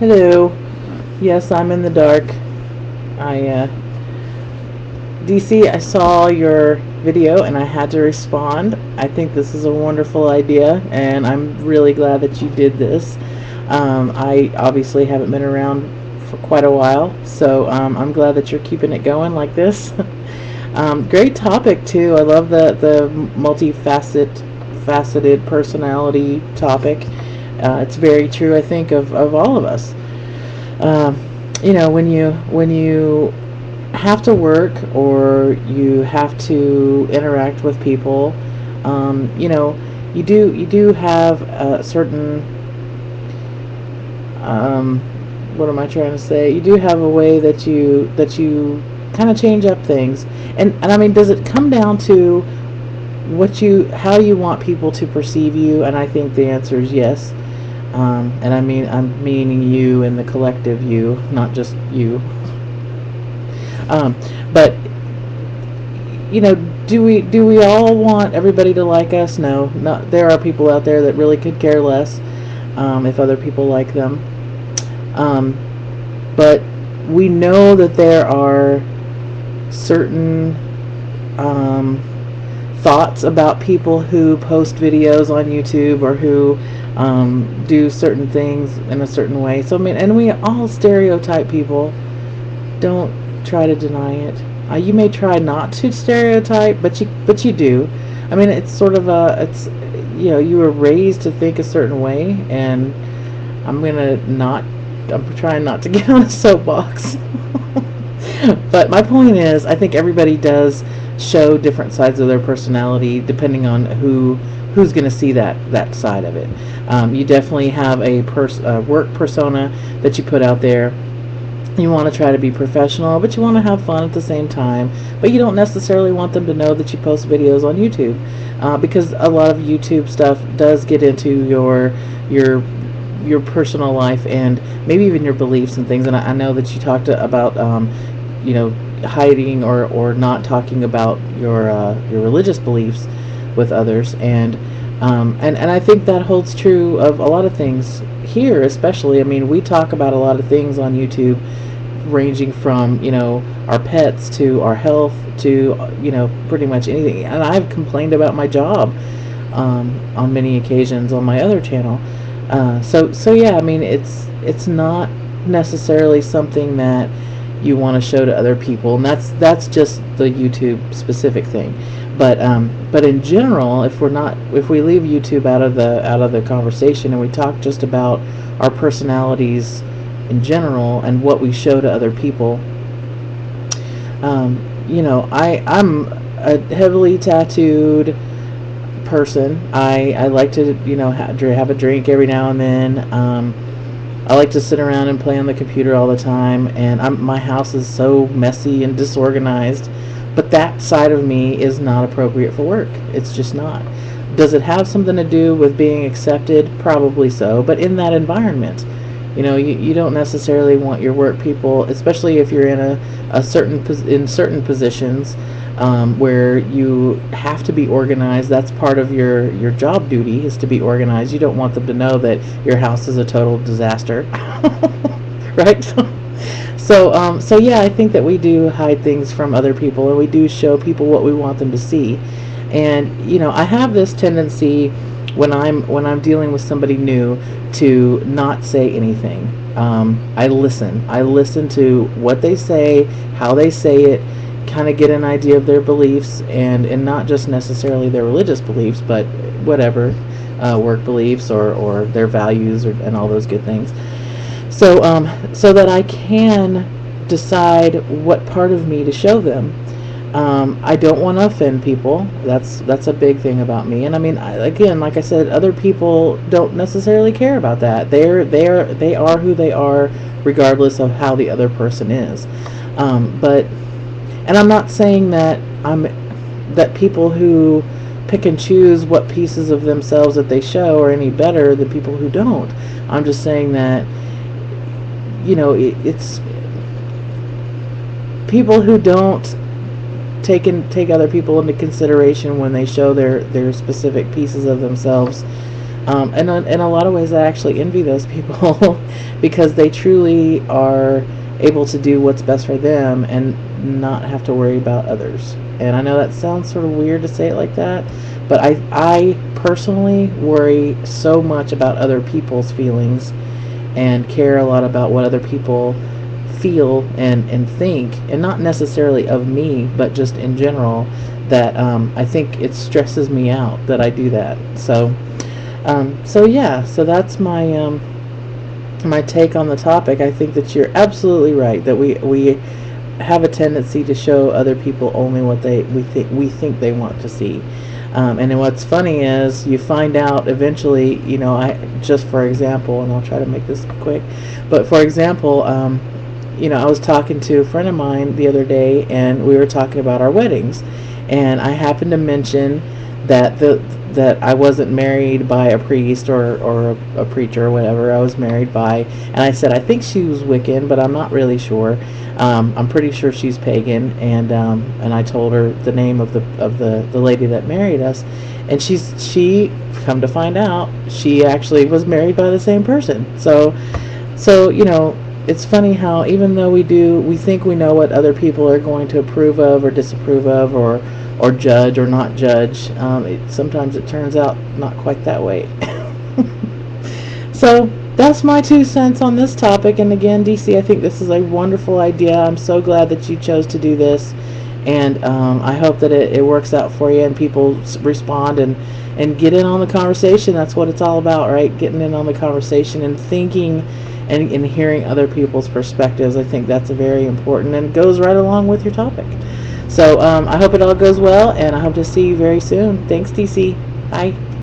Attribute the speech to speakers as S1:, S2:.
S1: Hello. Yes, I'm in the dark. I, DC, I saw your video and I had to respond. I think this is a wonderful idea, and I'm really glad that you did this. I obviously haven't been around for quite a while, so I'm glad that you're keeping it going like this. Great topic too. I love the faceted personality topic. It's very true, I think, of all of us. Um, when you have to work or you have to interact with people, you do have a certain um, what am I trying to say? You do have a way that you kind of change up things, and I mean, does it come down to how you want people to perceive you? And I think the answer is yes. And I'm meaning you and the collective you, not just you. But do we all want everybody to like us? No, not. There are people out there that really could care less if other people like them. Um, but we know that there are certain thoughts about people who post videos on YouTube or who do certain things in a certain way. So I mean, and we all stereotype people. Don't try to deny it. You may try not to stereotype, but you do. I mean, it's sort of you were raised to think a certain way, and I'm trying not to get on a soapbox. But my point is, I think everybody does show different sides of their personality depending on who's going to see that side of it. You definitely have a work persona that you put out there. You want to try to be professional, but you want to have fun at the same time. But you don't necessarily want them to know that you post videos on YouTube, because a lot of YouTube stuff does get into your personal life and maybe even your beliefs and things. And I know that you talked about hiding or not talking about your religious beliefs with others, and I think that holds true of a lot of things here, especially. I mean, we talk about a lot of things on YouTube, ranging from our pets to our health to pretty much anything. And I've complained about my job on many occasions on my other channel. So yeah, I mean, it's not necessarily something that you want to show to other people, and that's just the YouTube specific thing. But in general, if we leave YouTube out of the conversation and we talk just about our personalities in general and what we show to other people, I'm a heavily tattooed person. I like to have a drink every now and then. I like to sit around and play on the computer all the time, and my house is so messy and disorganized. But that side of me is not appropriate for work. It's just not. Does it have something to do with being accepted? Probably so. But in that environment, you don't necessarily want your work people, especially if you're in certain positions where you have to be organized. That's part of your job duty, is to be organized. You don't want them to know that your house is a total disaster, right? So yeah, I think that we do hide things from other people, and we do show people what we want them to see. And I have this tendency when I'm dealing with somebody new to not say anything. I listen to what they say, how they say it, kind of get an idea of their beliefs, and not just necessarily their religious beliefs, but whatever, work beliefs or their values and all those good things. So that I can decide what part of me to show them. I don't want to offend people. That's a big thing about me. And I mean, again, like I said, other people don't necessarily care about that. They are who they are, regardless of how the other person is. And I'm not saying that people who pick and choose what pieces of themselves that they show are any better than people who don't. I'm just saying that it's people who don't take other people into consideration when they show their specific pieces of themselves. And in a lot of ways, I actually envy those people because they truly are able to do what's best for them and not have to worry about others. And I know that sounds sort of weird to say it like that, but I personally worry so much about other people's feelings and care a lot about what other people feel and think, and not necessarily of me, but just in general, that I think it stresses me out that I do that. So yeah, so that's my take on the topic. I think that you're absolutely right that we have a tendency to show other people only what we think they want to see. And then what's funny is you find out eventually, I just for example, and I'll try to make this quick, but for example, I was talking to a friend of mine the other day, and we were talking about our weddings, and I happened to mention that that I wasn't married by a priest or a preacher or whatever. I was married by, and I said I think she was Wiccan, but I'm not really sure. I'm pretty sure she's pagan, and I told her the name of the lady that married us, and she come to find out she actually was married by the same person. So it's funny how even though we think we know what other people are going to approve of or disapprove of or judge or not judge, sometimes it turns out not quite that way. So that's my 2 cents on this topic. And again, DC, I think this is a wonderful idea. I'm so glad that you chose to do this, and I hope that it works out for you and people respond and get in on the conversation. That's what it's all about, right? Getting in on the conversation and thinking and hearing other people's perspectives. I think that's very important and goes right along with your topic. So I hope it all goes well, and I hope to see you very soon. Thanks, DC. Bye.